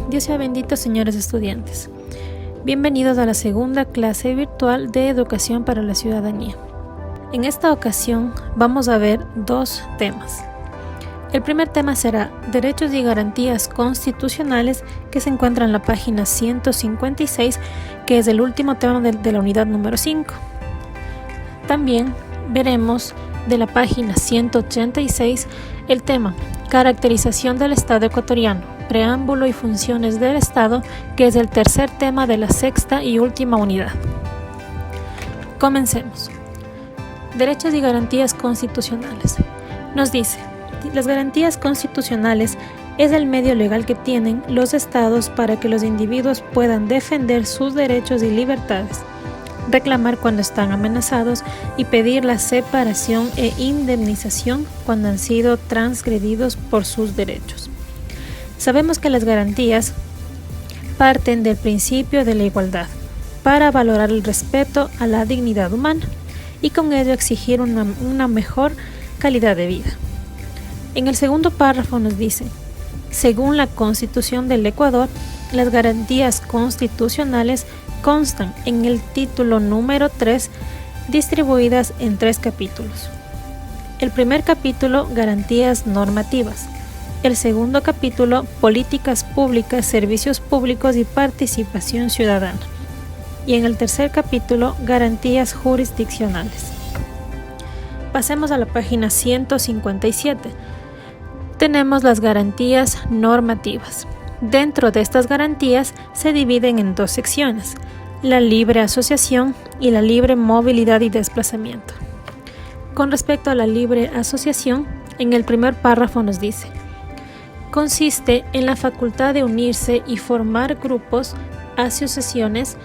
Dios sea bendito, señores estudiantes. Bienvenidos a la segunda clase virtual de Educación para la Ciudadanía. En esta ocasión vamos a ver dos temas. El primer tema será Derechos y Garantías Constitucionales, que se encuentra en la página 156, que es el último tema de la unidad número 5. También veremos de la página 186 el tema Caracterización del Estado ecuatoriano, preámbulo y funciones del Estado, que es el tercer tema de la sexta y última unidad. Comencemos. Derechos y garantías constitucionales. Nos dice, las garantías constitucionales es el medio legal que tienen los estados para que los individuos puedan defender sus derechos y libertades, reclamar cuando están amenazados y pedir la separación e indemnización cuando han sido transgredidos por sus derechos. Sabemos que las garantías parten del principio de la igualdad para valorar el respeto a la dignidad humana y con ello exigir una mejor calidad de vida. En el segundo párrafo nos dice, según la Constitución del Ecuador, las garantías constitucionales constan en el título número 3, distribuidas en 3 capítulos. El primer capítulo, garantías normativas. El segundo capítulo, políticas públicas, servicios públicos y participación ciudadana. Y en el tercer capítulo, garantías jurisdiccionales. Pasemos a la página 157. Tenemos las garantías normativas. Dentro de estas garantías se dividen en 2 secciones, la libre asociación y la libre movilidad y desplazamiento. Con respecto a la libre asociación, en el primer párrafo nos dice, consiste en la facultad de unirse y formar grupos, asociaciones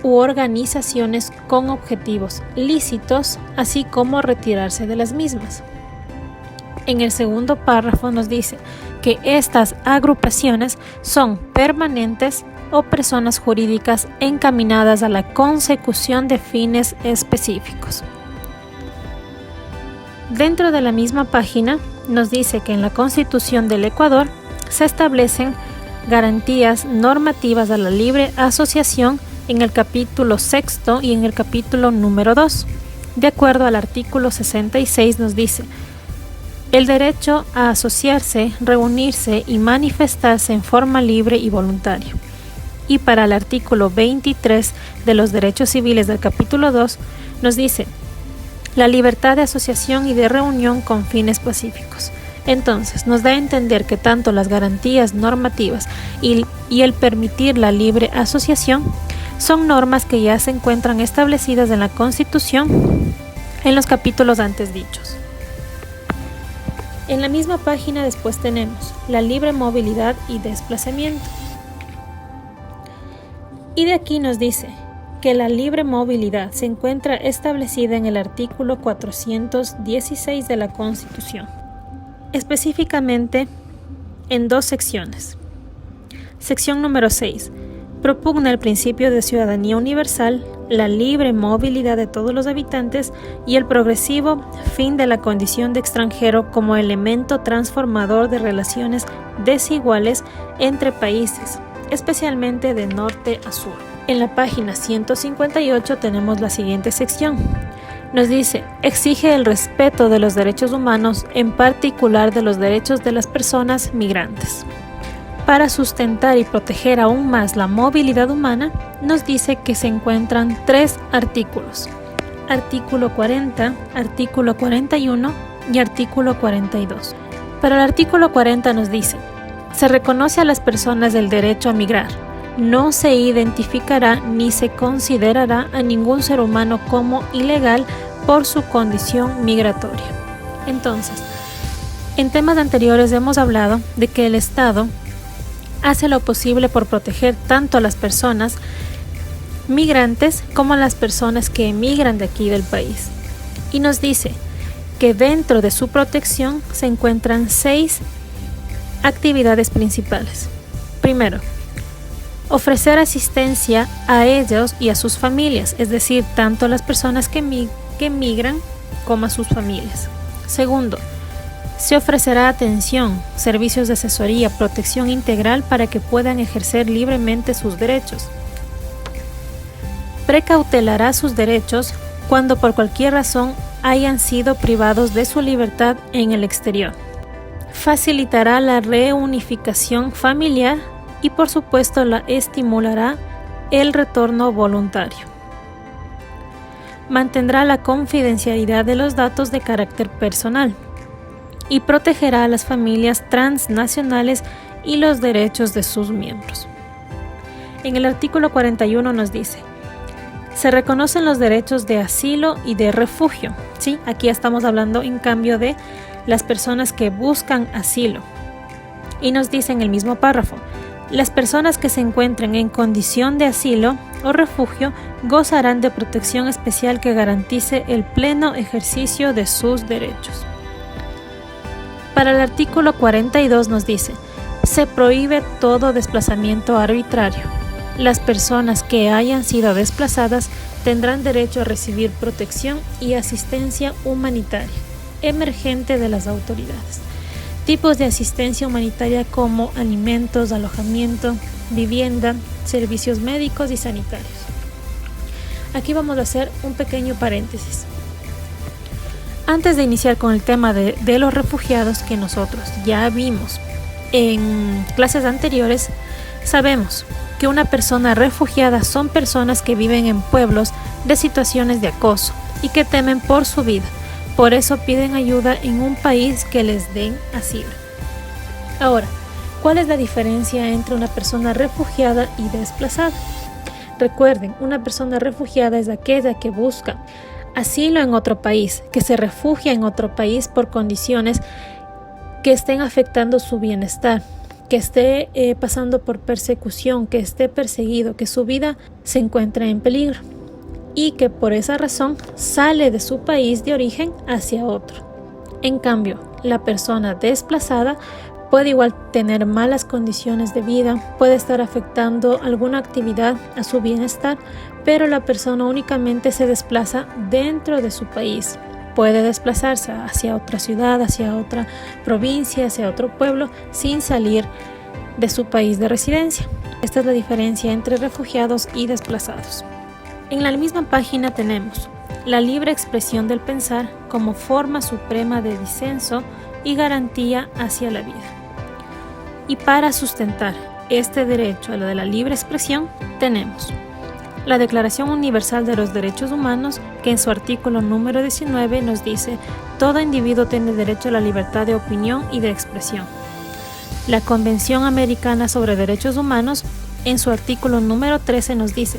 u organizaciones con objetivos lícitos, así como retirarse de las mismas. En el segundo párrafo nos dice que estas agrupaciones son permanentes o personas jurídicas encaminadas a la consecución de fines específicos. Dentro de la misma página nos dice que en la Constitución del Ecuador se establecen garantías normativas a la libre asociación en el capítulo 6 y en el capítulo número 2. De acuerdo al artículo 66 nos dice, el derecho a asociarse, reunirse y manifestarse en forma libre y voluntaria. Y para el artículo 23 de los derechos civiles del capítulo 2 nos dice la libertad de asociación y de reunión con fines pacíficos. Entonces nos da a entender que tanto las garantías normativas y el permitir la libre asociación son normas que ya se encuentran establecidas en la Constitución en los capítulos antes dichos. En la misma página después tenemos la libre movilidad y desplazamiento. Y de aquí nos dice que la libre movilidad se encuentra establecida en el artículo 416 de la Constitución, específicamente en 2 secciones. Sección número 6. Propugna el principio de ciudadanía universal, la libre movilidad de todos los habitantes y el progresivo fin de la condición de extranjero como elemento transformador de relaciones desiguales entre países, especialmente de norte a sur. En la página 158 tenemos la siguiente sección. Nos dice, exige el respeto de los derechos humanos, en particular de los derechos de las personas migrantes. Para sustentar y proteger aún más la movilidad humana, nos dice que se encuentran 3 artículos. Artículo 40, artículo 41 y artículo 42. Para el artículo 40 nos dice, se reconoce a las personas el derecho a migrar. No se identificará ni se considerará a ningún ser humano como ilegal por su condición migratoria. Entonces, en temas anteriores hemos hablado de que el Estado hace lo posible por proteger tanto a las personas migrantes como a las personas que emigran de aquí del país. Y nos dice que dentro de su protección se encuentran 6 actividades principales. Primero, ofrecer asistencia a ellos y a sus familias, es decir, tanto a las personas que migran como a sus familias. Segundo, Se ofrecerá atención, servicios de asesoría, protección integral para que puedan ejercer libremente sus derechos. Precautelará sus derechos cuando por cualquier razón hayan sido privados de su libertad en el exterior. Facilitará la reunificación familiar y por supuesto la estimulará el retorno voluntario. Mantendrá la confidencialidad de los datos de carácter personal y protegerá a las familias transnacionales y los derechos de sus miembros. En el artículo 41 nos dice: se reconocen los derechos de asilo y de refugio. Sí, aquí estamos hablando en cambio de las personas que buscan asilo. Y nos dice en el mismo párrafo: las personas que se encuentren en condición de asilo o refugio gozarán de protección especial que garantice el pleno ejercicio de sus derechos. Para el artículo 42 nos dice: se prohíbe todo desplazamiento arbitrario. Las personas que hayan sido desplazadas tendrán derecho a recibir protección y asistencia humanitaria emergente de las autoridades. Tipos de asistencia humanitaria como alimentos, alojamiento, vivienda, servicios médicos y sanitarios. Aquí vamos a hacer un pequeño paréntesis. Antes de iniciar con el tema de los refugiados que nosotros ya vimos en clases anteriores, sabemos que una persona refugiada son personas que viven en pueblos de situaciones de acoso y que temen por su vida. Por eso piden ayuda en un país que les den asilo. Ahora, ¿cuál es la diferencia entre una persona refugiada y desplazada? Recuerden, una persona refugiada es aquella que busca asilo en otro país, que se refugia en otro país por condiciones que estén afectando su bienestar, que esté pasando por persecución, que esté perseguido, que su vida se encuentre en peligro y que por esa razón sale de su país de origen hacia otro. En cambio, la persona desplazada puede igual tener malas condiciones de vida, puede estar afectando alguna actividad a su bienestar, pero la persona únicamente se desplaza dentro de su país. Puede desplazarse hacia otra ciudad, hacia otra provincia, hacia otro pueblo, sin salir de su país de residencia. Esta es la diferencia entre refugiados y desplazados. En la misma página tenemos la libre expresión del pensar como forma suprema de disenso y garantía hacia la vida. Y para sustentar este derecho a lo de la libre expresión, tenemos la Declaración Universal de los Derechos Humanos, que en su artículo número 19 nos dice: todo individuo tiene derecho a la libertad de opinión y de expresión. La Convención Americana sobre Derechos Humanos, en su artículo número 13 nos dice: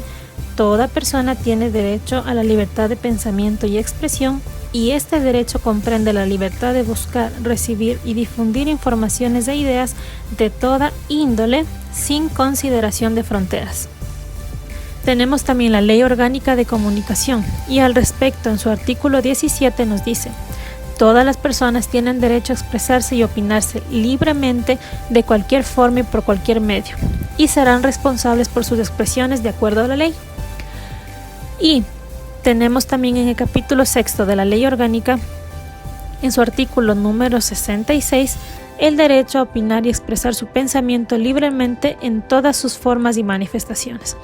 toda persona tiene derecho a la libertad de pensamiento y expresión, y este derecho comprende la libertad de buscar, recibir y difundir informaciones e ideas de toda índole sin consideración de fronteras. Tenemos también la Ley Orgánica de Comunicación, y al respecto en su artículo 17 nos dice: todas las personas tienen derecho a expresarse y opinarse libremente de cualquier forma y por cualquier medio, y serán responsables por sus expresiones de acuerdo a la ley. Y tenemos también en el capítulo 6 de la Ley Orgánica, en su artículo número 66, el derecho a opinar y expresar su pensamiento libremente en todas sus formas y manifestaciones.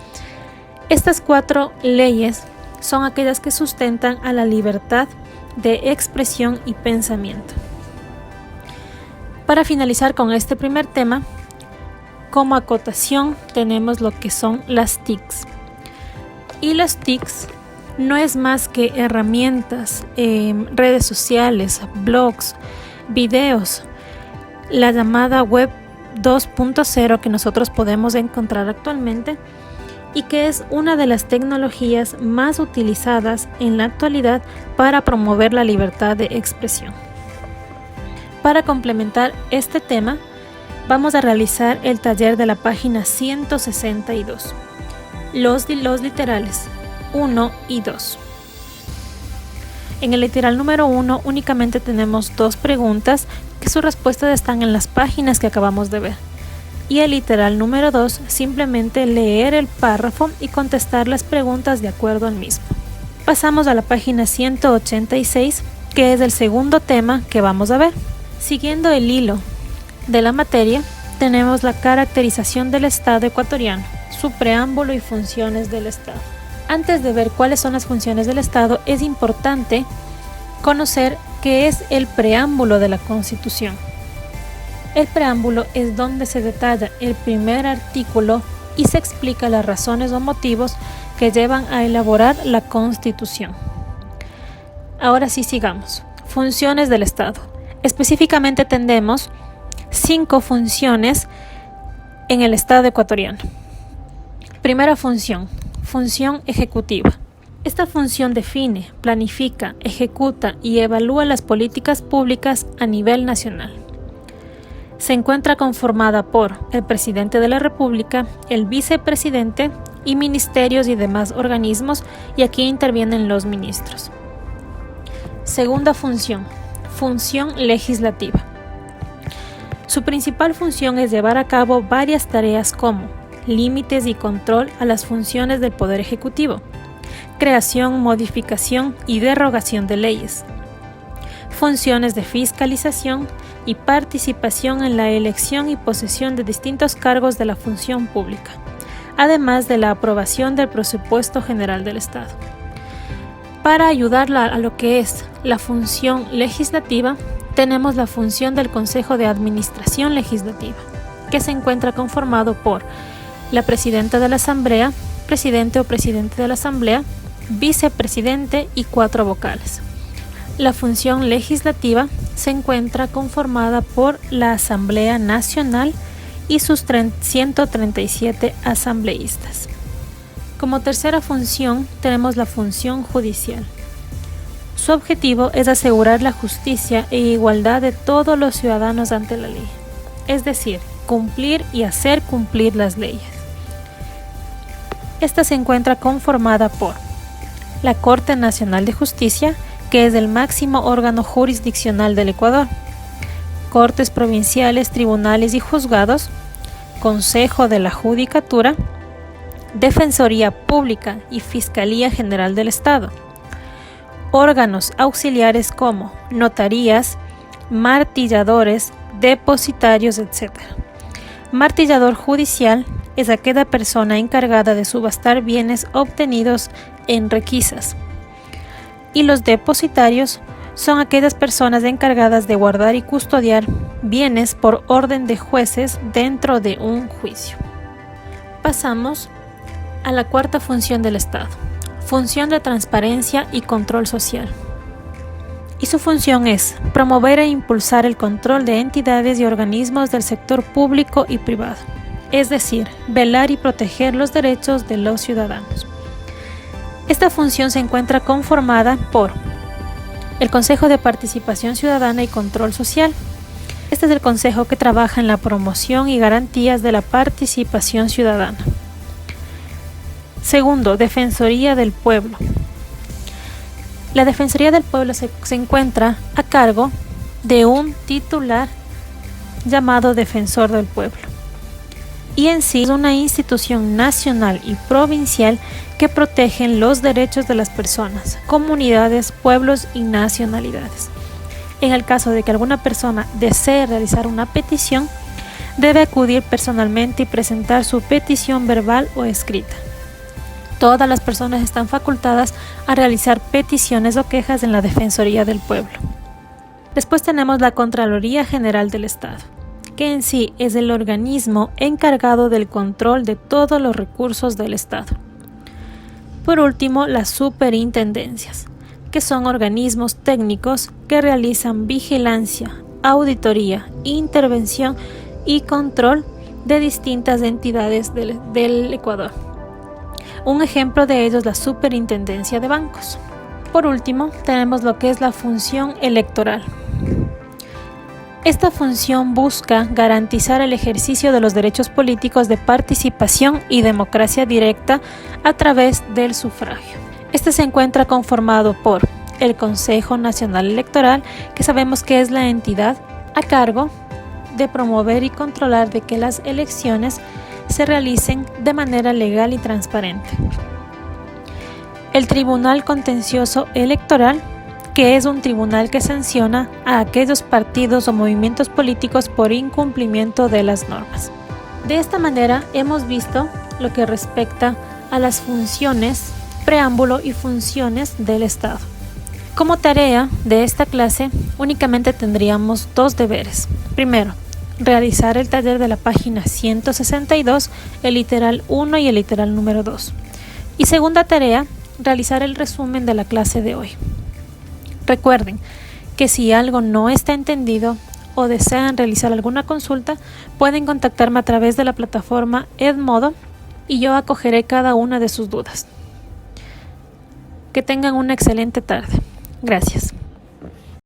Estas 4 leyes son aquellas que sustentan a la libertad de expresión y pensamiento. Para finalizar con este primer tema, como acotación tenemos lo que son las TICs. Y las TICs no es más que herramientas, redes sociales, blogs, videos, la llamada web 2.0 que nosotros podemos encontrar actualmente y que es una de las tecnologías más utilizadas en la actualidad para promover la libertad de expresión. Para complementar este tema, vamos a realizar el taller de la página 162, los literales 1 y 2. En el literal número 1 únicamente tenemos 2 preguntas que sus respuestas están en las páginas que acabamos de ver. Y el literal número 2, simplemente leer el párrafo y contestar las preguntas de acuerdo al mismo. Pasamos a la página 186, que es el segundo tema que vamos a ver. Siguiendo el hilo de la materia, tenemos la caracterización del Estado ecuatoriano, su preámbulo y funciones del Estado. Antes de ver cuáles son las funciones del Estado, es importante conocer qué es el preámbulo de la Constitución. El preámbulo es donde se detalla el primer artículo y se explica las razones o motivos que llevan a elaborar la Constitución. Ahora sí, sigamos. Funciones del Estado. Específicamente tenemos 5 funciones en el Estado ecuatoriano. Primera función, función ejecutiva. Esta función define, planifica, ejecuta y evalúa las políticas públicas a nivel nacional. Se encuentra conformada por el presidente de la República, el vicepresidente y ministerios y demás organismos, y aquí intervienen los ministros. Segunda función, función legislativa. Su principal función es llevar a cabo varias tareas como límites y control a las funciones del Poder Ejecutivo, creación, modificación y derogación de leyes, funciones de fiscalización y participación en la elección y posesión de distintos cargos de la función pública, además de la aprobación del presupuesto general del Estado. Para ayudarla a lo que es la función legislativa, tenemos la función del Consejo de Administración Legislativa, que se encuentra conformado por la presidenta de la Asamblea, presidente o presidente de la Asamblea, vicepresidente y 4 vocales. La función legislativa se encuentra conformada por la Asamblea Nacional y sus 137 asambleístas. Como tercera función tenemos la función judicial. Su objetivo es asegurar la justicia e igualdad de todos los ciudadanos ante la ley, es decir, cumplir y hacer cumplir las leyes. Esta se encuentra conformada por la Corte Nacional de Justicia, que es el máximo órgano jurisdiccional del Ecuador, cortes provinciales, tribunales y juzgados, Consejo de la Judicatura, Defensoría Pública y Fiscalía General del Estado, órganos auxiliares como notarías, martilladores, depositarios, etc. Martillador judicial es aquella persona encargada de subastar bienes obtenidos en requisas. Y los depositarios son aquellas personas encargadas de guardar y custodiar bienes por orden de jueces dentro de un juicio. Pasamos a la cuarta función del Estado, función de transparencia y control social. Y su función es promover e impulsar el control de entidades y organismos del sector público y privado, es decir, velar y proteger los derechos de los ciudadanos. Esta función se encuentra conformada por el Consejo de Participación Ciudadana y Control Social. Este es el consejo que trabaja en la promoción y garantías de la participación ciudadana. Segundo, Defensoría del Pueblo. La Defensoría del Pueblo se encuentra a cargo de un titular llamado Defensor del Pueblo. Y en sí es una institución nacional y provincial que protegen los derechos de las personas, comunidades, pueblos y nacionalidades. En el caso de que alguna persona desee realizar una petición, debe acudir personalmente y presentar su petición verbal o escrita. Todas las personas están facultadas a realizar peticiones o quejas en la Defensoría del Pueblo. Después tenemos la Contraloría General del Estado, que en sí es el organismo encargado del control de todos los recursos del Estado. Por último, las superintendencias, que son organismos técnicos que realizan vigilancia, auditoría, intervención y control de distintas entidades del Ecuador. Un ejemplo de ello es la Superintendencia de Bancos. Por último, tenemos lo que es la función electoral. Esta función busca garantizar el ejercicio de los derechos políticos de participación y democracia directa a través del sufragio. Este se encuentra conformado por el Consejo Nacional Electoral, que sabemos que es la entidad a cargo de promover y controlar de que las elecciones se realicen de manera legal y transparente. El Tribunal Contencioso Electoral, que es un tribunal que sanciona a aquellos partidos o movimientos políticos por incumplimiento de las normas. De esta manera hemos visto lo que respecta a las funciones, preámbulo y funciones del Estado. Como tarea de esta clase únicamente tendríamos dos deberes. Primero, realizar el taller de la página 162, el literal 1 y el literal número 2. Y segunda tarea, realizar el resumen de la clase de hoy. Recuerden que si algo no está entendido o desean realizar alguna consulta, pueden contactarme a través de la plataforma Edmodo y yo acogeré cada una de sus dudas. Que tengan una excelente tarde. Gracias.